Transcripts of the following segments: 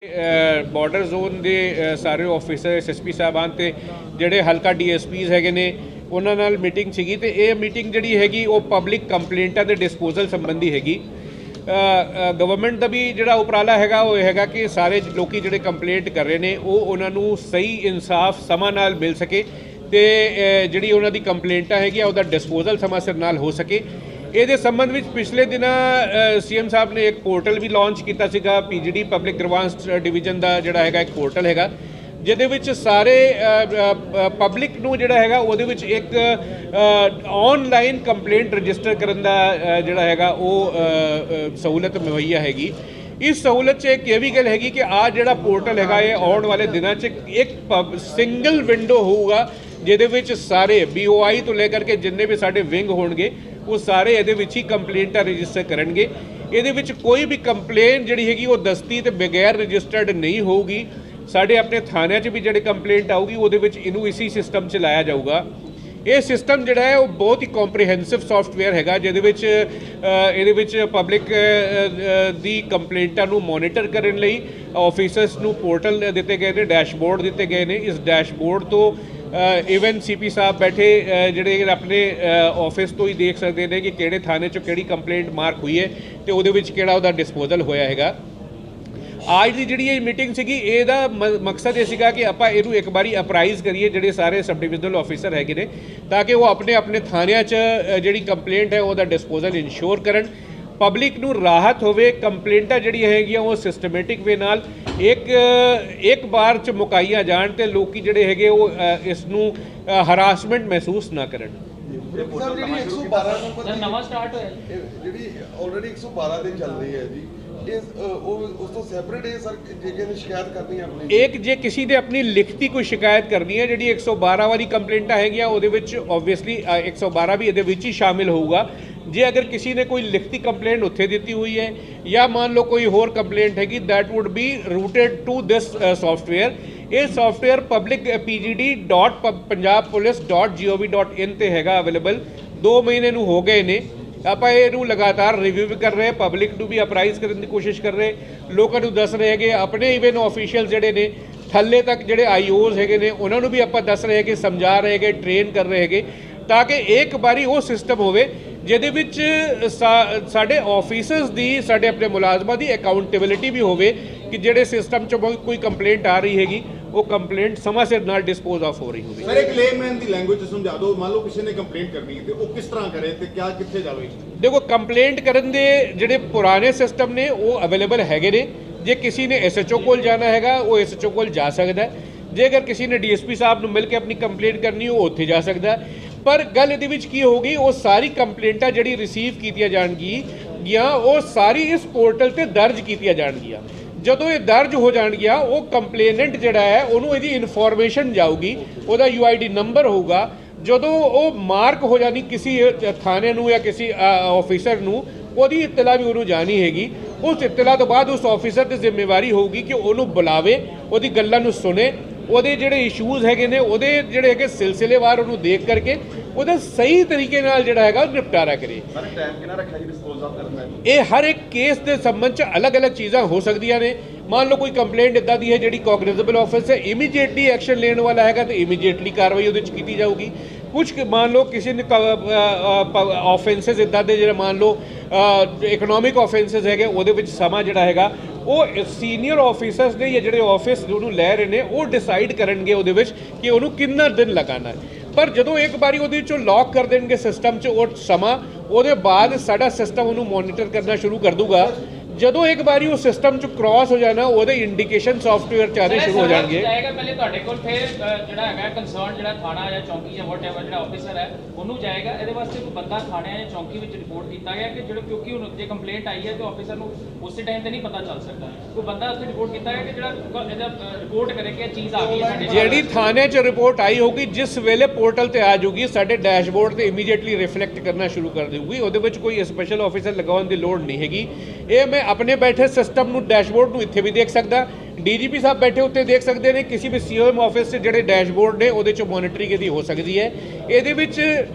Border zone ਦੇ ਸਾਰੇ officer SSP ਸਾਹਿਬਾਨ ਤੇ ਜਿਹੜੇ ਹਲਕਾ ਡੀਐਸਪੀਜ਼ ਹੈਗੇ ਨੇ ਉਹਨਾਂ ਨਾਲ ਮੀਟਿੰਗ ਸੀਗੀ ਤੇ ਇਹ ਮੀਟਿੰਗ ਜਿਹੜੀ ਹੈਗੀ ਉਹ ਪਬਲਿਕ ਕੰਪਲੇਂਟਾਂ ਦੇ ਡਿਸਪੋਜ਼ਲ ਸੰਬੰਧੀ ਹੈਗੀ। ਗਵਰਨਮੈਂਟ ਦਾ ਵੀ ਜਿਹੜਾ ਉਪਰਾਲਾ ਹੈਗਾ ਉਹ ਹੈਗਾ ਕਿ ਸਾਰੇ ਲੋਕੀ ਜਿਹੜੇ ਕੰਪਲੇਂਟ ਕਰ ਰਹੇ ਨੇ ਉਹ ਉਹਨਾਂ ਨੂੰ ਸਹੀ ਇਨਸਾਫ ਸਮਾਂ ਨਾਲ ਮਿਲ ਸਕੇ ਤੇ ਜਿਹੜੀ ਉਹਨਾਂ ਦੀ ਕੰਪਲੇਂਟਾਂ ਹੈਗੀਆਂ ਉਹਦਾ ਡਿਸਪੋਜ਼ਲ ਸਮਾਂ ਸਿਰ ਨਾਲ ਹੋ ਸਕੇ। ਇਹਦੇ ਸੰਬੰਧ ਵਿੱਚ ਪਿਛਲੇ ਦਿਨਾਂ ਸੀਐਮ ਸਾਹਿਬ ਨੇ ਇੱਕ ਪੋਰਟਲ ਵੀ ਲਾਂਚ ਕੀਤਾ ਸੀਗਾ, ਪੀਜੀਡੀ ਪਬਲਿਕ ਗ੍ਰੀਵਾਂਸ ਡਿਵੀਜ਼ਨ ਦਾ ਜਿਹੜਾ ਹੈਗਾ ਇੱਕ ਪੋਰਟਲ ਹੈਗਾ ਜਿਹਦੇ ਵਿੱਚ ਸਾਰੇ ਪਬਲਿਕ ਨੂੰ ਜਿਹੜਾ ਹੈਗਾ ਉਹਦੇ ਵਿੱਚ ਇੱਕ ਆਨਲਾਈਨ ਕੰਪਲੇਂਟ ਰਜਿਸਟਰ ਕਰਨ ਦਾ ਜਿਹੜਾ ਹੈਗਾ ਉਹ ਸਹੂਲਤ ਮੁਹੱਈਆ ਹੈਗੀ। ਇਸ ਸਹੂਲਤ 'ਚ ਇੱਕ ਇਹ ਵੀ ਗੱਲ ਹੈਗੀ ਕਿ ਆ ਜਿਹੜਾ ਪੋਰਟਲ ਹੈਗਾ ਇਹ ਆਉਣ ਵਾਲੇ ਦਿਨਾਂ 'ਚ ਇੱਕ ਸਿੰਗਲ ਵਿੰਡੋ ਹੋਊਗਾ ਜਿਹਦੇ ਵਿੱਚ ਸਾਰੇ BOI ਤੋਂ ਲੈ ਕਰਕੇ ਜਿੰਨੇ ਵੀ ਸਾਡੇ ਵਿੰਗ ਹੋਣਗੇ ਉਹ ਸਾਰੇ ਇਹਦੇ ਵਿੱਚ ਹੀ ਕੰਪਲੇਂਟਾਂ ਰਜਿਸਟਰ ਕਰਨਗੇ। ਇਹਦੇ ਵਿੱਚ ਕੋਈ ਵੀ ਕੰਪਲੇਂਟ ਜਿਹੜੀ ਹੈਗੀ ਉਹ ਦਸਤੀ ਤੇ ਬਗੈਰ ਰਜਿਸਟਰਡ ਨਹੀਂ ਹੋਊਗੀ। ਸਾਡੇ ਆਪਣੇ ਥਾਣਿਆਂ 'ਚ ਵੀ ਜਿਹੜੇ ਕੰਪਲੇਂਟ ਆਊਗੀ ਉਹਦੇ ਵਿੱਚ ਇਹਨੂੰ ਇਸੀ ਸਿਸਟਮ 'ਚ ਲਾਇਆ ਜਾਊਗਾ। ਇਹ ਸਿਸਟਮ ਜਿਹੜਾ ਹੈ ਉਹ ਬਹੁਤ ਹੀ ਕੰਪਰੀਹੈਂਸਿਵ ਸੌਫਟਵੇਅਰ ਹੈਗਾ ਜਿਹਦੇ ਵਿੱਚ ਇਹਦੇ ਵਿੱਚ ਪਬਲਿਕ ਦੀ ਕੰਪਲੇਂਟਾਂ ਨੂੰ ਮੋਨੀਟਰ ਕਰਨ ਲਈ ਆਫੀਸਰਸ ਨੂੰ ਪੋਰਟਲ ਦਿੱਤੇ ਗਏ ਨੇ, ਡੈਸ਼ਬੋਰਡ ਦਿੱਤੇ ਗਏ ਨੇ। ਇਸ ਡੈਸ਼ਬੋਰਡ ਤੋਂ ਇਵਨ CP ਸਾਹਿਬ ਬੈਠੇ ਜਿਹੜੇ ਆਪਣੇ ਆਫਿਸ ਤੋਂ ਹੀ ਦੇਖ ਸਕਦੇ ਨੇ ਕਿ ਕਿਹੜੇ ਥਾਣੇ 'ਚ ਕਿਹੜੀ ਕੰਪਲੇਂਟ ਮਾਰਕ ਹੋਈ ਹੈ ਤੇ ਉਹਦੇ ਵਿੱਚ ਕਿਹੜਾ ਉਹਦਾ ਡਿਸਪੋਜ਼ਲ ਹੋਇਆ ਹੈਗਾ। ਅੱਜ ਦੀ ਜਿਹੜੀ ਇਹ ਮੀਟਿੰਗ ਸੀਗੀ ਇਹਦਾ ਮਕਸਦ ਇਹ ਸੀਗਾ ਕਿ ਆਪਾਂ ਇਹਨੂੰ ਇੱਕ ਵਾਰੀ ਅਪਰਾਈਜ਼ ਕਰੀਏ ਜਿਹੜੇ ਸਾਰੇ ਸਬ ਡਿਵੀਜ਼ਨਲ ਆਫੀਸਰ ਹੈਗੇ ਨੇ ਤਾਂ ਕਿ ਉਹ ਆਪਣੇ ਆਪਣੇ ਥਾਣਿਆਂ 'ਚ ਜਿਹੜੀ ਕੰਪਲੇਂਟ ਹੈ ਉਹਦਾ ਡਿਸਪੋਜ਼ਲ ਇਨਸ਼ੋਰ ਕਰਨ, ਪਬਲਿਕ ਨੂੰ ਰਾਹਤ ਹੋਵੇ। ਕੰਪਲੇਂਟਾਂ ਜਿਹੜੀਆਂ ਹੈਗੀਆਂ ਉਹ ਸਿਸਟਮੈਟਿਕ ਵੇ ਨਾਲ ਇੱਕ ਵਾਰ 'ਚ ਮੁਕਾਈਆਂ ਜਾਣ ਤੇ ਲੋਕੀ ਜਿਹੜੇ ਹੈਗੇ ਉਹ ਇਸ ਨੂੰ ਹਰਾਸਮੈਂਟ ਮਹਿਸੂਸ ਨਾ ਕਰਨ। ਜਿਹੜੀ 112 ਨੰਬਰ ਨਵਾਂ ਸਟਾਰਟ ਹੋਇਆ ਜਿਹੜੀ ਆਲਰੇਡੀ 112 ਤੇ ਚੱਲ ਰਹੀ ਹੈ ਜੀ ਉਸ ਤੋਂ ਸੈਪਰੇਟ ਹੈ ਸਰ ਜੇ ਕਿਸੇ ਨੇ ਸ਼ਿਕਾਇਤ ਕਰਨੀ ਹੈ ਆਪਣੀ ਇੱਕ ਜੇ ਕਿਸੇ ਨੇ ਆਪਣੀ ਲਿਖਤੀ ਕੋਈ ਸ਼ਿਕਾਇਤ ਕਰਨੀ ਹੈ ਜਿਹੜੀ 112 ਵਾਲੀ ਕੰਪਲੇਂਟਾਂ ਹੈਗੀਆਂ ਉਹਦੇ ਵਿੱਚ ਓਬਵੀਅਸਲੀ 112 ਵੀ ਇਹਦੇ ਵਿੱਚ ਹੀ ਸ਼ਾਮਿਲ ਹੋਊਗਾ। ਜੇ ਅਗਰ ਕਿਸੇ ਨੇ ਕੋਈ ਲਿਖਤੀ ਕੰਪਲੇਂਟ ਉੱਥੇ ਦਿੱਤੀ ਹੋਈ ਹੈ ਜਾਂ ਮੰਨ ਲਓ ਕੋਈ ਹੋਰ ਕੰਪਲੇਂਟ ਹੈਗੀ that would be routed to this software. ਇਹ ਸੌਫਟਵੇਅਰ public.pgd.punjabpolice.gov.in ਤੇ ਹੈਗਾ ਅਵੇਲੇਬਲ। 2 ਮਹੀਨੇ ਨੂੰ ਹੋ ਗਏ ਨੇ। ਆਪਾਂ ਇਹਨੂੰ ਲਗਾਤਾਰ ਰਿਵਿਊ ਵੀ ਕਰ ਰਹੇ, ਪਬਲਿਕ ਨੂੰ ਵੀ ਅਪਰਾਈਜ਼ ਕਰਨ ਦੀ ਕੋਸ਼ਿਸ਼ ਕਰ ਰਹੇ, ਲੋਕਾਂ ਨੂੰ ਦੱਸ ਰਹੇ ਹੈਗੇ, ਆਪਣੇ ਇਵਨ ਆਫੀਸ਼ੀਅਲ ਜਿਹੜੇ ਨੇ ਥੱਲੇ ਤੱਕ ਜਿਹੜੇ IOs ਹੈਗੇ ਨੇ ਉਹਨਾਂ ਨੂੰ ਵੀ ਆਪਾਂ ਦੱਸ ਰਹੇ ਹੈਗੇ, ਸਮਝਾ ਰਹੇ ਹੈਗੇ, ਟ੍ਰੇਨ ਕਰ ਰਹੇ ਹੈਗੇ ਤਾਂ ਕਿ ਇੱਕ ਵਾਰੀ ਉਹ ਸਿਸਟਮ ਹੋਵੇ ਜਿਹਦੇ ਵਿੱਚ ਸਾਡੇ ਆਫੀਸਰਸ ਦੀ, ਸਾਡੇ ਆਪਣੇ ਮੁਲਾਜ਼ਮਾਂ ਦੀ ਅਕਾਊਂਟੇਬਿਲਿਟੀ ਵੀ ਹੋਵੇ ਕਿ ਜਿਹੜੇ ਸਿਸਟਮ 'ਚ ਕੋਈ ਕੰਪਲੇਂਟ ਆ ਰਹੀ ਹੈਗੀ ਉਹ ਕੰਪਲੇਂਟ ਸਮਾਂ ਸਿਰ ਨਾਲ ਡਿਸਪੋਜ਼ ਆਫ ਹੋ ਰਹੀ ਹੋਵੇ। ਸਰ ਇੱਕ ਲੇਮੈਨ ਦੀ ਲੈਂਗੁਏਜ ਸਮਝਾ ਦਿਓ, ਮੰਨ ਲਓ ਕਿਸੇ ਨੇ ਕੰਪਲੇਂਟ ਕਰਨੀ ਹੈ ਤੇ ਉਹ ਕਿਸ ਤਰ੍ਹਾਂ ਕਰੇ ਤੇ ਕਿੱਥੇ ਜਾਵੇ? ਦੇਖੋ ਕੰਪਲੇਂਟ ਕਰਨ ਦੇ ਜਿਹੜੇ ਪੁਰਾਣੇ ਸਿਸਟਮ ਨੇ ਉਹ ਅਵੇਲੇਬਲ ਹੈਗੇ ਨੇ। ਜੇ ਕਿਸੇ ਨੇ SHO ਕੋਲ ਜਾਣਾ ਹੈਗਾ ਉਹ SHO ਕੋਲ ਜਾ ਸਕਦਾ। ਜੇ ਅਗਰ ਕਿਸੇ ਨੇ DSP ਸਾਹਿਬ ਨੂੰ ਮਿਲ ਕੇ ਆਪਣੀ ਕੰਪਲੇਂਟ ਕਰਨੀ ਉਹ ਉੱਥੇ ਜਾ ਸਕਦਾ। ਪਰ ਗੱਲ ਇਹਦੇ ਵਿੱਚ ਕੀ ਹੋਊਗੀ, ਉਹ ਸਾਰੀ ਕੰਪਲੇਂਟਾਂ ਜਿਹੜੀ ਰਿਸੀਵ ਕੀਤੀਆਂ ਜਾਣਗੀਆਂ ਉਹ ਸਾਰੀ ਇਸ ਪੋਰਟਲ ਤੇ ਦਰਜ ਕੀਤੀਆਂ ਜਾਣਗੀਆਂ। ਜਦੋਂ ਇਹ ਦਰਜ ਹੋ ਜਾਣਗੀਆਂ ਉਹ ਕੰਪਲੇਨੈਂਟ ਜਿਹੜਾ ਹੈ ਉਹਨੂੰ ਇਹਦੀ ਇਨਫੋਰਮੇਸ਼ਨ ਜਾਊਗੀ, ਉਹਦਾ UID ਨੰਬਰ ਹੋਊਗਾ। ਜਦੋਂ ਉਹ ਮਾਰਕ ਹੋ ਜਾਣੀ ਕਿਸੇ ਥਾਣੇ ਨੂੰ ਜਾਂ ਕਿਸੇ ਆਫੀਸਰ ਨੂੰ ਉਹਦੀ ਇਤਲਾ ਵੀ ਉਹਨੂੰ ਜਾਣੀ ਹੈਗੀ। ਉਸ ਇਤਲਾ ਤੋਂ ਬਾਅਦ ਉਸ ਆਫੀਸਰ ਦੀ ਜ਼ਿੰਮੇਵਾਰੀ ਹੋਊਗੀ ਕਿ ਉਹਨੂੰ ਬੁਲਾਵੇ, ਉਹਦੀ ਗੱਲਾਂ ਨੂੰ ਸੁਣੇ, ਉਹਦੇ ਜਿਹੜੇ ਇਸ਼ੂਜ਼ ਹੈਗੇ ਨੇ ਉਹਦੇ ਜਿਹੜੇ ਹੈਗੇ ਸਿਲਸਿਲੇਵਾਰ ਉਹਨੂੰ ਦੇਖ ਕਰਕੇ ਉਹਦਾ ਸਹੀ ਤਰੀਕੇ ਨਾਲ ਜਿਹੜਾ ਹੈਗਾ ਉਹ ਨਿਪਟਾਰਾ ਕਰੇ। ਸਰ ਟਾਈਮ ਕਿੰਨਾ ਰੱਖਿਆ ਜੀ ਡਿਸਪੋਜ਼ ਆਫ ਕਰਨ ਦਾ? ਇਹ ਹਰ ਇੱਕ ਕੇਸ ਦੇ ਸੰਬੰਧ 'ਚ ਅਲੱਗ-ਅਲੱਗ ਚੀਜ਼ਾਂ ਹੋ ਸਕਦੀਆਂ ਨੇ। ਮੰਨ ਲਓ ਕੋਈ ਕੰਪਲੇਂਟ ਇੱਦਾਂ ਦੀ ਹੈ ਜਿਹੜੀ ਕੋਗਨੀਜ਼ੇਬਲ ਆਫਿਸ ਹੈ, ਇਮੀਡੀਏਟਲੀ ਐਕਸ਼ਨ ਲੈਣ ਵਾਲਾ ਹੈਗਾ ਤੇ ਇਮੀਡੀਏਟਲੀ ਕਾਰਵਾਈ ਉਹਦੇ 'ਚ ਕੀਤੀ ਜਾਊਗੀ। ਕੁਝ ਮੰਨ ਲਓ ਕਿਸੇ ਨੇ ਆਫੈਂਸਸ ਇੱਦਾਂ ਦੇ ਜਿਹੜੇ ਮੰਨ ਲਓ ਇਕਨੋਮਿਕ ਆਫੈਂਸਸ ਹੈਗੇ ਉਹਦੇ ਵਿੱਚ ਸਮਾਂ ਜਿਹੜਾ ਹੈਗਾ ਉਹ ਸੀਨੀਅਰ ਆਫੀਸਰਸ ਨੇ ਜਾਂ ਜਿਹੜੇ ਆਫਿਸ ਉਹਨੂੰ ਲੈ ਰਹੇ ਨੇ ਉਹ ਡਿਸਾਈਡ ਕਰਨਗੇ ਉਹਦੇ ਵਿੱਚ ਕਿ ਉਹਨੂੰ ਕਿੰਨਾ ਦਿਨ ਲਗਾਉਣਾ ਹੈ। ਪਰ ਜਦੋਂ ਇੱਕ ਵਾਰੀ ਉਹਦੇ 'ਚੋਂ ਲੌਕ ਕਰ ਦੇਣਗੇ ਸਿਸਟਮ 'ਚ ਉਹ ਸਮਾਂ, ਉਹਦੇ ਬਾਅਦ ਸਾਡਾ ਸਿਸਟਮ ਉਹਨੂੰ ਮੋਨੀਟਰ ਕਰਨਾ ਸ਼ੁਰੂ ਕਰ ਦੂਗਾ। ਜਦੋਂ ਇੱਕ ਵਾਰੀ ਉਹ ਸਿਸਟਮ 'ਚ ਕ੍ਰਾਸ ਹੋ ਜਾਣਾ ਉਹਦੇ ਇੰਡੀਕੇਸ਼ਨ ਸੌਫਟਵੇਅਰ 'ਚ ਆਉਣੇ ਸ਼ੁਰੂ ਹੋ ਜਾਣਗੇ। ਜਾਏਗਾ ਪਹਿਲੇ ਤੁਹਾਡੇ ਕੋਲ, ਫਿਰ ਜਿਹੜਾ ਹੈਗਾ ਕੰਸਰਨ ਜਿਹੜਾ ਥਾਣਾ ਜਾਂ ਚੌਂਕੀ ਜਾਂ ਵਾਟਐਵਰ ਜਿਹੜਾ ਆਫੀਸਰ ਹੈ ਉਹਨੂੰ ਜਾਏਗਾ। ਇਹਦੇ ਵਾਸਤੇ ਕੋਈ ਬੰਦਾ ਥਾਣੇ ਜਾਂ ਚੌਂਕੀ ਵਿੱਚ ਰਿਪੋਰਟ ਕੀਤਾ ਗਿਆ ਕਿ ਜਿਹੜਾ ਕਿਉਂਕਿ ਹੁਣ ਜੇ ਕੰਪਲੇਂਟ ਆਈ ਹੈ ਤਾਂ ਆਫੀਸਰ ਨੂੰ ਉਸੇ ਟਾਈਮ ਤੇ ਨਹੀਂ ਪਤਾ ਚੱਲ ਸਕਦਾ, ਕੋਈ ਬੰਦਾ ਉੱਥੇ ਰਿਪੋਰਟ ਕੀਤਾ ਗਿਆ ਕਿ ਜਿਹੜਾ ਇਹਦਾ ਰਿਪੋਰਟ ਕਰੇ ਕਿ ਇਹ ਚੀਜ਼ ਆ ਗਈ ਹੈ ਸਾਡੇ ਜਿਹੜੀ ਥਾਣੇ 'ਚ ਰਿਪੋਰਟ ਆਈ ਹੋਊਗੀ ਜਿਸ ਵੇਲੇ ਪੋਰਟਲ ਤੇ ਆ ਜਾਊਗੀ ਸਾਡੇ ਡੈਸ਼ਬੋਰਡ ਤੇ ਇਮੀਡੀਏਟਲੀ ਰਿਫਲੈਕਟ ਕਰਨਾ ਸ਼ੁਰੂ ਕਰ ਦੇਊਗੀ। ਉਹਦੇ ਵਿੱਚ ਕੋਈ ਸਪੈਸ਼ਲ ਆਫੀਸਰ ਲਗਾਉਣ ਦੀ ਲੋੜ ਨਹੀਂ ਹੈਗੀ। ਇਹ ਮੈਂ ਆਪਣੇ ਬੈਠੇ ਸਿਸਟਮ ਨੂੰ, ਡੈਸ਼ਬੋਰਡ ਨੂੰ ਇੱਥੇ ਵੀ ਦੇਖ ਸਕਦਾ, ਡੀਜੀਪੀ ਸਾਹਿਬ ਬੈਠੇ ਉੱਤੇ ਦੇਖ ਸਕਦੇ ਨੇ, ਕਿਸੇ ਵੀ ਸੀਐਮ ਆਫਿਸ 'ਚ ਜਿਹੜੇ ਡੈਸ਼ਬੋਰਡ ਨੇ ਉਹਦੇ 'ਚ ਮੋਨੀਟਰਿੰਗ ਇਹਦੀ ਹੋ ਸਕਦੀ ਹੈ। ਇਹਦੇ ਵਿੱਚ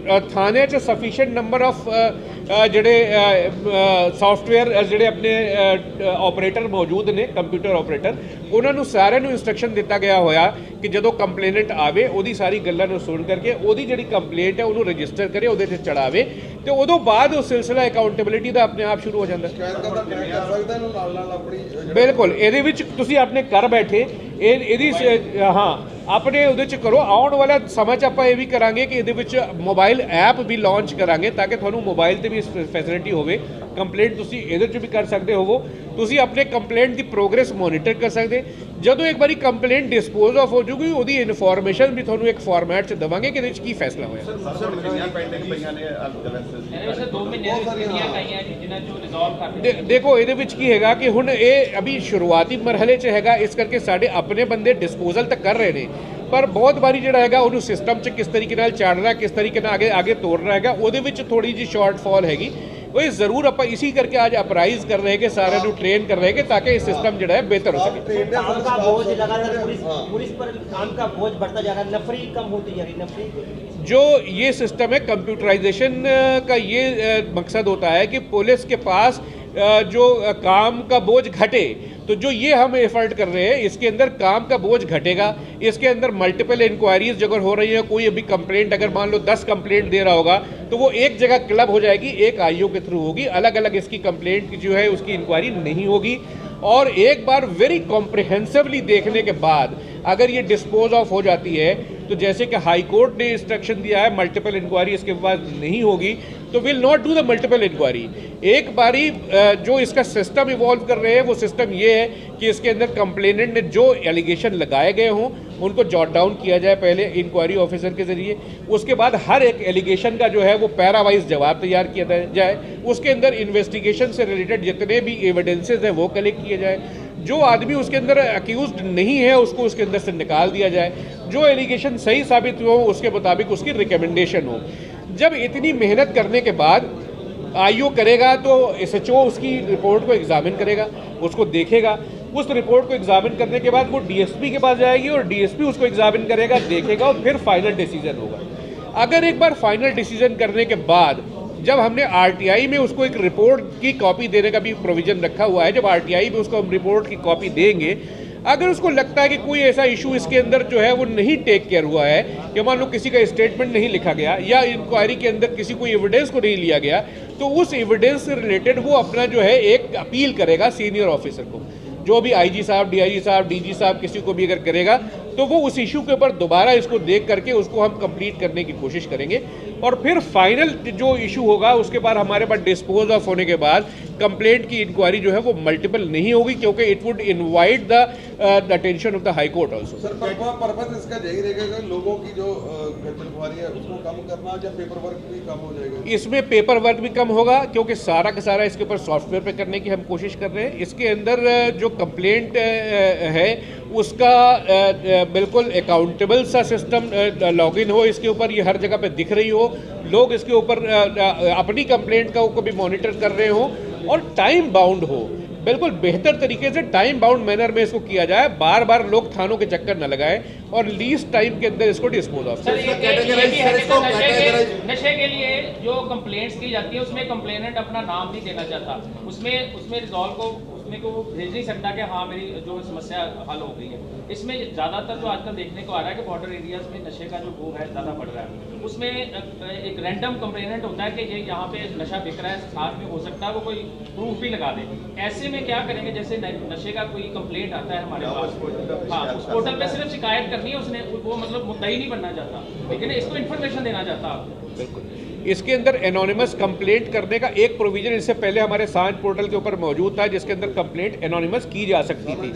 ਥਾਣੇ 'ਚ ਸਫੀਸ਼ੀਐਂਟ ਨੰਬਰ ਆਫ ਜਿਹੜੇ ਸੌਫਟਵੇਅਰ ਜਿਹੜੇ ਆਪਣੇ ਆਪਰੇਟਰ ਮੌਜੂਦ ਨੇ, ਕੰਪਿਊਟਰ ਆਪਰੇਟਰ, ਉਹਨਾਂ ਨੂੰ ਸਾਰਿਆਂ ਨੂੰ ਇੰਸਟਰਕਸ਼ਨ ਦਿੱਤਾ ਗਿਆ ਹੋਇਆ ਕਿ ਜਦੋਂ ਕੰਪਲੇਨੈਂਟ ਆਵੇ ਉਹਦੀ ਸਾਰੀ ਗੱਲਾਂ ਨੂੰ ਸੁਣ ਕਰਕੇ ਉਹਦੀ ਜਿਹੜੀ ਕੰਪਲੇਂਟ ਹੈ ਉਹਨੂੰ ਰਜਿਸਟਰ ਕਰੇ, ਉਹਦੇ 'ਤੇ ਚੜਾਵੇ, ਤੇ ਉਦੋਂ ਬਾਅਦ ਉਹ ਸਿਲਸਿਲਾ ਅਕਾਊਂਟੇਬਿਲਿਟੀ ਦਾ ਆਪਣੇ ਆਪ ਸ਼ੁਰੂ ਹੋ ਜਾਂਦਾ। ਸ਼ਿਕਾਇਤ ਕਰਦਾ ਟਰੈਕ ਕਰ ਸਕਦਾ ਇਹਨੂੰ ਨਾਲ ਆਪਣੀ ਬਿਲਕੁਲ, ਇਹਦੇ ਵਿੱਚ ਤੁਸੀਂ ਆਪਣੇ ਘਰ ਬੈਠੇ ਇਹਦੀ ਹਾਂ ਆਪਣੇ ਉਹਦੇ 'ਚ ਕਰੋ। ਆਉਣ ਵਾਲਾ ਸਮਾਂ 'ਚ ਆਪਾਂ ਇਹ ਵੀ ਕਰਾਂਗੇ ਕਿ ਇਹਦੇ ਵਿੱਚ ਮੋਬਾਈਲ ਐਪ ਵੀ ਲਾਂਚ ਕਰਾਂਗੇ ਤਾਂ ਕਿ ਤੁਹਾਨੂੰ ਮੋਬਾਈਲ ਤੇ ਵੀ ਫੈਸਿਲਿਟੀ ਹੋਵੇ। ਕੰਪਲੇਂਟ ਤੁਸੀਂ ਇਹਦੇ 'ਚ ਵੀ ਕਰ ਸਕਦੇ ਹੋਵੋ, ਤੁਸੀਂ ਆਪਣੇ ਕੰਪਲੇਂਟ ਦੀ ਪ੍ਰੋਗਰੈਸ ਮੋਨੀਟਰ ਕਰ ਸਕਦੇ। ਜਦੋਂ ਇੱਕ ਵਾਰੀ ਕੰਪਲੇਂਟ ਡਿਸਪੋਜ਼ ਆਫ ਹੋ ਜੂਗੀ ਉਹਦੀ ਇਨਫੋਰਮੇਸ਼ਨ ਵੀ ਤੁਹਾਨੂੰ ਇੱਕ ਫਾਰਮੈਟ 'ਚ ਦੇਵਾਂਗੇ ਕਿ ਇਹਦੇ 'ਚ ਕੀ ਫੈਸਲਾ ਹੋਇਆ। ਇਹਦੇ ਵਿੱਚ 2 ਮਹੀਨੇ ਦੀ ਕਿੰਨੀਆਂ ਕਾਈਆਂ ਜਿਨ੍ਹਾਂ ਚੋਂ ਰਿਜ਼ੋਲਵ ਕਰਨੇ। ਦੇਖੋ ਇਹਦੇ ਵਿੱਚ ਕੀ ਹੈਗਾ ਕਿ ਹੁਣ ਇਹ ਅਭੀ ਸ਼ੁਰੂਆਤੀ ਮਰਹਲੇ 'ਚ ਹੈਗਾ, ਇਸ ਕਰਕੇ ਸਾਡੇ ਆਪਣੇ ਬੰਦੇ ਡਿਸਪੋਜ਼ਲ ਤਾਂ ਕਰ ਰਹੇ ਨੇ, ਪਰ ਬਹੁਤ ਵਾਰੀ ਜਿਹੜਾ ਹੈਗਾ ਉਹਨੂੰ ਸਿਸਟਮ 'ਚ ਕਿਸ ਤਰੀਕੇ ਨਾਲ ਚਾੜਨਾ, ਕਿਸ ਤਰੀਕੇ ਨਾਲ ਅੱਗੇ ਤੋਰਨਾ ਹੈਗਾ, ਉਹਦੇ ਵਿੱਚ ਥੋੜੀ ਜਿਹੀ ਸ਼ਾਰਟਫਾਲ ਹੈਗੀ। ਉਹ ਜ਼ਰੂਰ ਆਪਾਂ ਇसी करके आज अपराइज कर रहे हैं कि सारे को ट्रेन कर रहे हैं कि ताकि सिस्टम जो है बेहतर हो सके। काम का बोझ लगातार पुलिस पर काम का बोझ बढ़ता जा रहा है, नफरी कम होती जा रही, नफरी जो ये सिस्टम है कंप्यूटराइजेशन का ये मकसद होता है कि पुलिस के पास जो काम का बोझ घटे, तो जो ये हम एफर्ट कर रहे हैं इसके अंदर काम का बोझ घटेगा। इसके अंदर मल्टीपल इंक्वायरीज अगर हो रही है, कोई अभी कंप्लेंट अगर मान लो 10 कंप्लेंट दे रहा होगा तो वो एक जगह क्लब हो जाएगी, एक आईओ के थ्रू होगी, अलग अलग इसकी कंप्लेंट की जो है उसकी इंक्वायरी नहीं होगी। और एक बार वेरी कॉम्प्रिहेंसिवली देखने के बाद अगर ये डिस्पोज ऑफ हो जाती है तो जैसे कि हाई कोर्ट ने इंस्ट्रक्शन दिया है मल्टीपल इंक्वायरी इसके बाद नहीं होगी, तो will not do the multiple inquiry. एक बारी जो इसका सिस्टम इवॉल्व कर रहे हैं वो सिस्टम ये है कि इसके अंदर कंप्लेनेंट ने जो एलिगेशन लगाए गए हों उनको जॉट डाउन किया जाए पहले इंक्वायरी ऑफिसर के जरिए, उसके बाद हर एक एलिगेशन का जो है वो पैरावाइज जवाब तैयार किया जाए, उसके अंदर इन्वेस्टिगेशन से रिलेटेड जितने भी एविडेंसेस हैं वो कलेक्ट किए जाए, जो आदमी उसके अंदर अक्यूज्ड नहीं है उसको उसके अंदर से निकाल दिया जाए, जो एलिगेशन सही साबित हो उसके मुताबिक उसकी रिकमेंडेशन हो। जब इतनी मेहनत करने के बाद आईओ करेगा तो एसएचओ उसकी रिपोर्ट को एग्जामिन करेगा, उसको देखेगा, उस रिपोर्ट को एग्जामिन करने के बाद वो डीएसपी के पास जाएगी और डीएसपी उसको एग्जामिन करेगा, देखेगा और फिर फाइनल डिसीजन होगा। अगर एक बार फाइनल डिसीजन करने के बाद जब हमने आरटीआई में उसको एक रिपोर्ट की कॉपी देने का भी प्रोविजन रखा हुआ है, जब आरटीआई में उसको हम रिपोर्ट की कॉपी देंगे, अगर उसको लगता है कि कोई ऐसा इशू इसके अंदर जो है वो नहीं टेक केयर हुआ है, कि मान लो किसी का स्टेटमेंट नहीं लिखा गया या इंक्वायरी के अंदर किसी कोई एविडेंस को नहीं लिया गया, तो उस एविडेंस से रिलेटेड वो अपना जो है एक अपील करेगा सीनियर ऑफिसर को, जो भी आईजी साहब, डीआईजी साहब, डीजी साहब किसी को भी अगर करेगा तो वो उस इशू के ऊपर दोबारा इसको देख करके उसको हम कंप्लीट करने की कोशिश करेंगे। और फिर फाइनल जो इशू होगा उसके बाद हमारे पास डिस्पोज ऑफ होने के बाद कंप्लेंट की इंक्वायरी जो है वो मल्टीपल नहीं होगी, क्योंकि it would invite the attention of the high court also. Sir purpose इसका यही रहेगा कि लोगों की जो खज्जलख्वारी है उसको कम करना या पेपर वर्क भी कम हो जाएगा? इसमें पेपर वर्क भी कम होगा क्योंकि सारा का सारा इसके ऊपर सॉफ्टवेयर पे करने की हम कोशिश कर रहे हैं। इसके अंदर जो कंप्लेंट है उसका बिल्कुल अकाउंटेबल सा सिस्टम लॉगिन हो, इसके ऊपर ये हर जगह पे दिख रही हो, लोग इसके ऊपर अपनी कंप्लेंट को भी मॉनिटर कर रहे हो और टाइम बाउंड हो, बिल्कुल बेहतर तरीके से टाइम बाउंड मैनर में इसको किया जाए, बार बार लोग थानों के चक्कर न लगाएं और लीस्ट टाइम के अंदर इसको डिस्पोज ऑफ। नशे के लिए जो कंप्लेंट्स की जाती है उसमें कंप्लेनेंट अपना नाम नहीं देना चाहता, उसमें रिजॉल्व को उसमें को भेज नहीं सकता कि हाँ मेरी जो समस्या हल हो गई है। इसमें ज़्यादातर जो आजकल देखने को आ रहा है कि बॉर्डर एरियाज में नशे का जो वो है ज़्यादा बढ़ रहा है, उसमें एक रैंडम कंप्लेनेंट होता है कि ये यहाँ पे नशा बिक रहा है, साथ में हो सकता है वो कोई प्रूफ भी लगा दे। ऐसे में क्या करेंगे, जैसे नशे का कोई कंप्लेंट आता है हमारे पास, हाँ उस पोर्टल पे सिर्फ शिकायत करनी है उसने, वो मतलब मुद्दाई नहीं बनना चाहता, लेकिन इसको इन्फॉर्मेशन देना चाहता आपको। बिल्कुल, इसके अंदर एनोनिमस कंप्लेंट करने का एक प्रोविजन इससे पहले हमारे सांझ पोर्टल के ऊपर मौजूद था, जिसके अंदर कंप्लेंट एनोनिमस की जा सकती थी,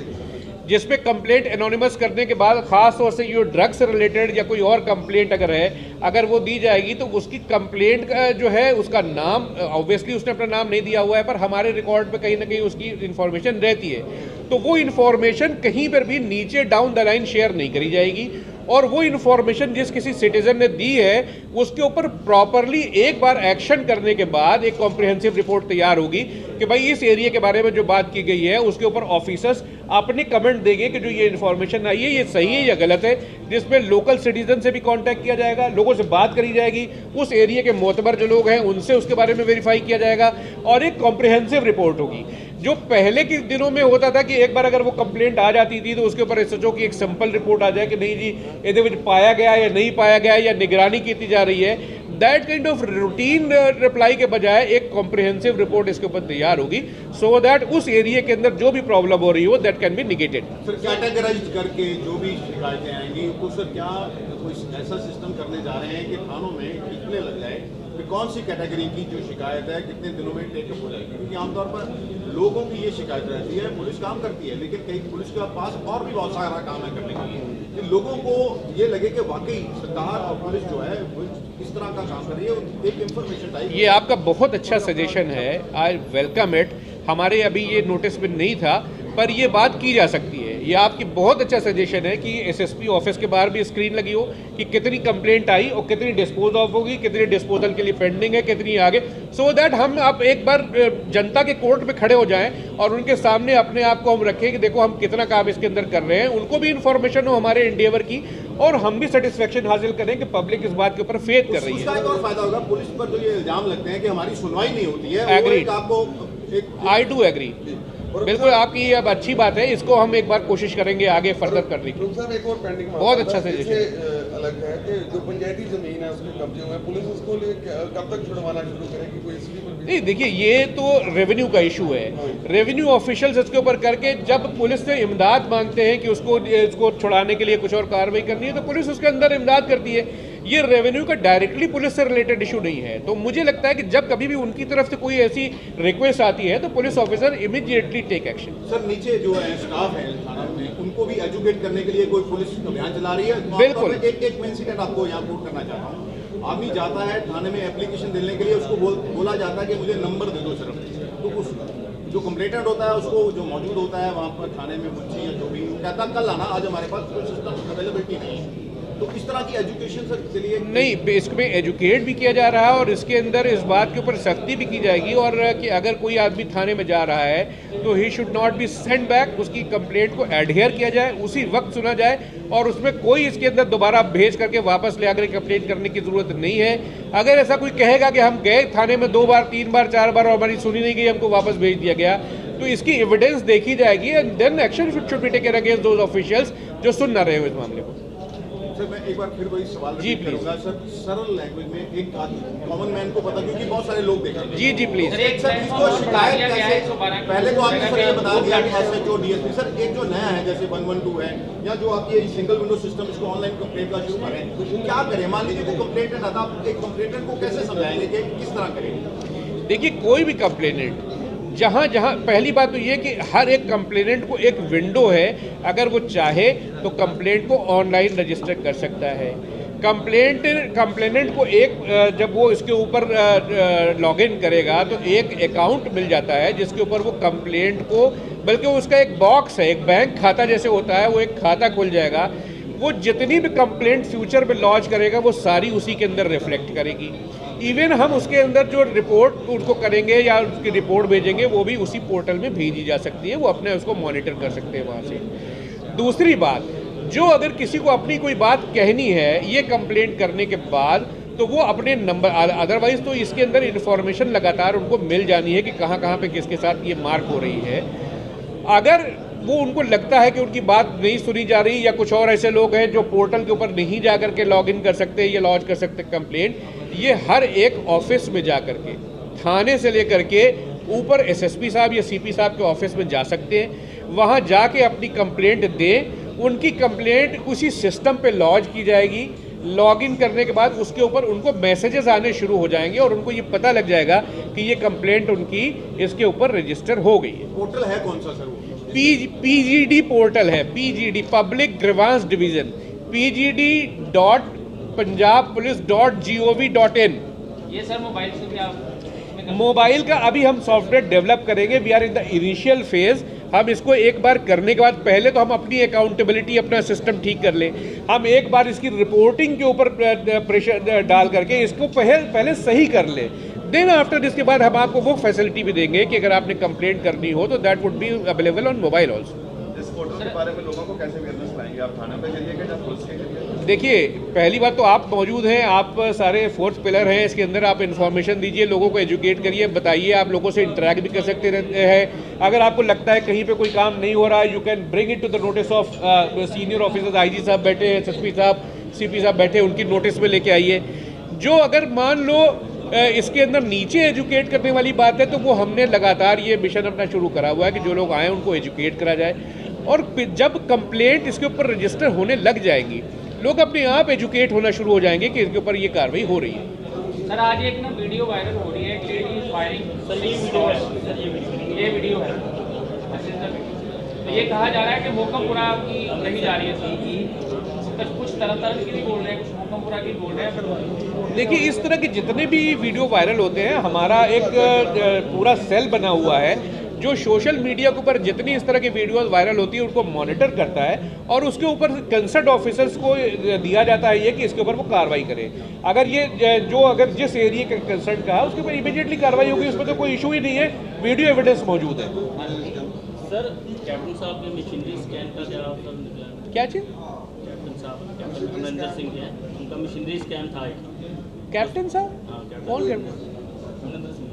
जिसपे कंप्लेंट एनोनिमस करने के बाद खास तौर से ये ड्रग्स से रिलेटेड या कोई और कंप्लेंट अगर है, अगर वो दी जाएगी तो उसकी कंप्लेंट का जो है उसका नाम, ऑब्वियसली उसने अपना नाम नहीं दिया हुआ है पर हमारे रिकॉर्ड पे कहीं ना कहीं उसकी इन्फॉर्मेशन रहती है, तो वो इन्फॉर्मेशन कहीं पर भी नीचे डाउन द लाइन शेयर नहीं करी जाएगी और वो इन्फॉर्मेशन जिस किसी सिटीजन ने दी है उसके ऊपर प्रॉपरली एक बार एक्शन करने के बाद एक कॉम्प्रिहेंसिव रिपोर्ट तैयार होगी कि भाई इस एरिया के बारे में जो बात की गई है उसके ऊपर ऑफिसर्स अपने कमेंट देंगे कि जो ये इन्फॉर्मेशन आई है ये सही है या गलत है, जिसमें लोकल सिटीजन से भी कांटेक्ट किया जाएगा, लोगों से बात करी जाएगी, उस एरिया के मोतबर जो लोग हैं उनसे उसके बारे में वेरीफाई किया जाएगा और एक कॉम्प्रिहेंसिव रिपोर्ट होगी। जो पहले के दिनों में होता था कि एक बार अगर वो कंप्लेंट आ जाती थी तो उसके ऊपर एसएचओ की एक सिंपल रिपोर्ट आ जाए कि नहीं जी ਇਹਦੇ ਵਿੱਚ पाया गया या नहीं पाया गया या निगरानी की जा रही है, that kind of routine reply के बजाय एक कॉम्प्रिहेंसिव रिपोर्ट इसके ऊपर तैयार होगी सो दैट उस एरिया के अंदर जो भी प्रॉब्लम हो रही हो that can be negated. Sir categorize करके जो भी शिकायतें आएंगी तो सर क्या कोई ऐसा सिस्टम करने जा रहे हैं कि थानों में कितने लग जाए कि कौन सी कैटेगरी की जो शिकायत है कितने दिनों में टेकअप हो जाएगी? क्योंकि आमतौर पर लोगों की ये शिकायत रहती है, पुलिस काम करती है लेकिन कई पुलिस के पास और भी बहुत सारा काम है करने के लिए कि लोगों को ये लगे कि वाकई सरकार और पुलिस जो है वो इस तरह का काम कर रही है, एक इंफॉर्मेशन टाइप। ये आपका बहुत अच्छा सजेशन है, आई वेलकम इट। हमारे अभी ये नोटिस में नहीं था पर ये बात की जा सकती है। ये आपकी बहुत अच्छा सजेशन है कि एसएसपी ऑफिस के बाहर भी स्क्रीन लगी हो कि कितनी कंप्लेंट आई और कितनी डिस्पोज ऑफ होगी, कितनी डिस्पोजल के लिए पेंडिंग है, कितनी आगे, सो दैट हम आप एक बार जनता के कोर्ट में खड़े हो जाएं और उनके सामने अपने आप को हम रखें कि देखो हम कितना काम इसके अंदर कर रहे हैं, उनको भी इन्फॉर्मेशन हो हमारे एंडेवर की और हम भी सेटिस्फेक्शन हासिल करें कि पब्लिक इस बात के ऊपर फेथ कर रही है। उसका एक और फायदा होगा पुलिस पर जो ये इल्जाम लगते हैं कि हमारी सुनवाई नहीं होती है, Agreed. आपको आई डू एग्री, बिल्कुल आपकी ये अब अच्छी बात है, इसको हम एक बार कोशिश करेंगे आगे फर्दर करने की। सर एक और पेंडिंग बहुत अच्छा सजेशन अलग है कि जो पंचायती जमीन है उसके कब्जे हुए हैं, पुलिस उसको कब तक छुड़वाना शुरू करेगी? कोई इसकी नहीं, देखिए ये तो रेवेन्यू का इशू है, रेवेन्यू ऑफिशियल्स इसके ऊपर करके जब पुलिस से इमदाद मांगते हैं कि उसको छुड़ाने के लिए कुछ और कार्रवाई करनी है तो पुलिस उसके अंदर इमदाद करती है। ये रेवेन्यू का डायरेक्टली पुलिस से रिलेटेड इशू नहीं है, तो मुझे लगता है कि जब कभी भी उनकी तरफ से कोई ऐसी रिक्वेस्ट आती है तो police officer immediately take action. Sir नीचे जो है स्टाफ है थाना में उनको भी एजुकेट करने के लिए कोई पुलिस अभियान चला रही है? बिल्कुल। एक इंसिडेंट आपको यहाँ कोट करना चाहता हूँ। आदमी जाता है थाने में एप्लीकेशन देने के लिए, उसको बोला जाता है कि मुझे नंबर दे दो सिर्फ, तो उस जो कंप्लेंटेंट होता है उसको जो मौजूद होता है वहाँ पर थाने में मुंशी या जो भी कहता है कल आना, आज हमारे पास कोई सिस्टम अवेलेबिलिटी नहीं है। तो इस तरह की एजुकेशन सर के लिए नहीं, इसमें एजुकेट भी किया जा रहा है और इसके अंदर इस बात के ऊपर सख्ती भी की जाएगी और कि अगर कोई आदमी थाने में जा रहा है तो he should not be send back, उसकी कंप्लेंट को एडहेयर किया जाए, उसी वक्त सुना जाए और उसमें कोई इसके अंदर दोबारा भेज करके वापस ले आकर कंप्लेंट करने की ज़रूरत नहीं है। अगर ऐसा कोई कहेगा कि हम गए थाने में 2 बार 3 बार 4 बार और हमारी सुनी नहीं गई, हमको वापस भेज दिया गया, तो इसकी एविडेंस देखी जाएगी and then action should be taken against those officials जो सुन ना रहे हो इस मामले को। सर मैं एक बार फिर वही सवाल जी करूंगा सर, सरल लैंग्वेज में एक कॉमन मैन को पता, क्योंकि बहुत सारे लोग देखेंगे। जी जी प्लीज। सर इसको शिकायत कैसे, पहले तो आपने सर ये बता दिया कि एसएचओ डीएसपी, सर एक जो नया है जैसे 112 है या जो आप ये सिंगल विंडो सिस्टम इसको ऑनलाइन कंप्लेंट का शुरू करें, तो क्या करें? मान लीजिए कोई कंप्लेंटेंट आता, आप एक कंप्लेंटेंट को कैसे समझाएंगे कि किस तरह करें? देखिए कोई भी कंप्लेनेंट जहाँ पहली बात तो ये कि हर एक कंप्लेनेंट को एक विंडो है, अगर वो चाहे तो कंप्लेंट को ऑनलाइन रजिस्टर कर सकता है। कंप्लेनेंट को एक जब वो इसके ऊपर लॉगिन करेगा तो एक अकाउंट मिल जाता है जिसके ऊपर वो कंप्लेंट को, बल्कि उसका एक बॉक्स है, एक बैंक खाता जैसे होता है, वो एक खाता खुल जाएगा। वो जितनी भी कंप्लेंट फ्यूचर में लॉन्च करेगा वो सारी उसी के अंदर रिफ्लेक्ट करेगी। इवन हम उसके अंदर जो रिपोर्ट उनको करेंगे या उसकी रिपोर्ट भेजेंगे वो भी उसी पोर्टल में भेजी जा सकती है, वो अपने उसको मॉनिटर कर सकते हैं वहाँ से। दूसरी बात, जो अगर किसी को अपनी कोई बात कहनी है ये कंप्लेंट करने के बाद तो वो अपने नंबर, अदरवाइज तो इसके अंदर इन्फॉर्मेशन लगातार उनको मिल जानी है कि कहाँ पे किसके साथ ये मार्क हो रही है। अगर वो उनको लगता है कि उनकी बात नहीं सुनी जा रही या कुछ और ऐसे लोग हैं जो पोर्टल के ऊपर नहीं जा कर के लॉगिन कर सकते या लॉन्च कर सकते कंप्लेंट, ये हर एक ऑफिस में जा कर के, थाने से लेकर के ऊपर एसएसपी साहब या सीपी साहब के ऑफिस में जा सकते हैं। वहाँ जाके अपनी कंप्लेंट दें, उनकी कंप्लेंट उसी सिस्टम पे लॉन्च की जाएगी। लॉगिन करने के बाद उसके ऊपर उनको मैसेजेस आने शुरू हो जाएंगे और उनको ये पता लग जाएगा कि ये कंप्लेंट उनकी इसके ऊपर रजिस्टर हो गई है। पोर्टल है कौन सा सर? वो पीजीडी पोर्टल है, PGD public grievance division, pgd.punjabpolice.gov.in। ये सर मोबाइल से भी आप मोबाइल का अभी हम सॉफ्टवेयर डेवलप करेंगे, we are in the initial phase, हम इसको एक बार करने के बाद पहले तो हम अपनी अकाउंटेबिलिटी, अपना सिस्टम ठीक कर लें। हम एक बार इसकी रिपोर्टिंग के ऊपर प्रेशर डाल करके इसको पहले सही कर लें। देन आफ्टर इसके बाद हम आपको वो फैसिलिटी भी देंगे कि अगर आपने कंप्लेंट करनी हो तो that would be available on mobile also. इस पोर्टल के बारे में लोगों को कैसे अवेयरनेस लाएंगे आप, थाने पे जरिए या पुलिस के जरिए? देखिए, पहली बात तो आप मौजूद हैं, आप सारे फोर्थ पिलर हैं इसके अंदर, आप इन्फॉर्मेशन दीजिए, लोगों को एजुकेट करिए, बताइए, आप लोगों से इंटरेक्ट भी कर सकते रहते हैं। अगर आपको लगता है कहीं पे कोई काम नहीं हो रहा है, you can bring it to the notice of senior officers, IG साहब बैठे हैं, एसएसपी साहब, सीपी साहब बैठे हैं, उनकी नोटिस में लेके आइए। जो अगर मान लो इसके अंदर नीचे एजुकेट करने वाली बात है तो वो हमने लगातार ये मिशन अपना शुरू करा हुआ है कि जो लोग आए उनको एजुकेट करा जाए, और जब कंप्लेंट इसके ऊपर रजिस्टर होने लग जाएंगी, लोग अपने आप एजुकेट होना शुरू हो जाएंगे कि इसके ऊपर ये कार्रवाई हो रही है। सर आज एक ना वीडियो वायरल हो रही है, एक लेडी इज फायरिंग। सर ये वीडियो है। तो ये कहा जा रहा है कि मोकमपुरा की कही जा रही है, कुछ तरह की भी बोल रहे हैं, कुछ मोकमपुरा की बोल रहे हैं। देखिए, इस तरह के जितने भी वीडियो वायरल होते हैं, हमारा एक पूरा सेल बना हुआ है जो सोशल मीडिया के ऊपर जितनी इस तरह की वीडियोस वायरल होती है उनको मॉनिटर करता है, और उसके ऊपर कंसर्न ऑफिसर्स को दिया जाता है ये कि इसके ऊपर वो कार्रवाई करें। अगर जिस एरिया का कंसर्न का है उसके ऊपर इमीडिएटली कार्रवाई होगी, उसमें तो कोई इशू ही नहीं है, वीडियो एविडेंस मौजूद है। सर कैप्टन साहब के मशीनरी स्कैन का क्या चीज़? कैप्टन साहब, कैप्टन अमरिंदर सिंह हैं, उनका मशीनरी स्कैन था एक। कैप्टन साहब? हाँ, कैप्टन। कौन कैप्टन? अमरिंदर सिंह।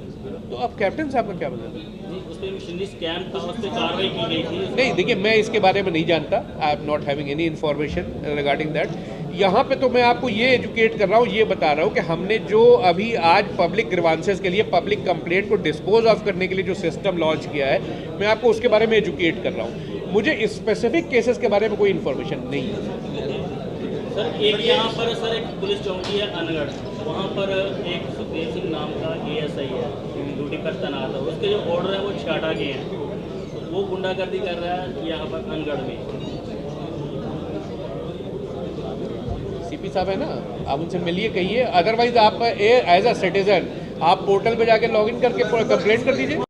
तो अब कैप्टन साहब का क्या मतलब? नहीं, उस पर मशीनरी स्कैन था, उस पर कार्रवाई की गई थी। नहीं, देखिए, मैं इसके बारे में नहीं जानता, I am not having any information regarding that. यहाँ पे तो मैं आपको ये एजुकेट कर रहा हूँ, ये बता रहा हूँ कि हमने जो अभी आज पब्लिक ग्रीवांसेस के लिए, पब्लिक कंप्लेंट को डिस्पोज ऑफ करने के लिए जो सिस्टम लॉन्च किया है, मैं आपको उसके बारे में एजुकेट कर रहा हूँ। मुझे स्पेसिफिक केसेस के बारे में कोई इन्फॉर्मेशन नहीं है। सर एक यहाँ पर सर एक पुलिस चौकी है अनगढ़, वहाँ पर एक सुखदेव सिंह नाम का ASI है, ड्यूटी पर तैनात है, उसके जो ऑर्डर है वो छाटा गए हैं, तो वो गुंडागर्दी कर रहा है यहाँ पर अनगढ़ में। सीपी साहब है ना, आप उनसे मिलिए, कहिए, अदरवाइज आप एज अ सिटीजन आप पोर्टल पे जाके लॉगिन करके कंप्लेंट कर दीजिए।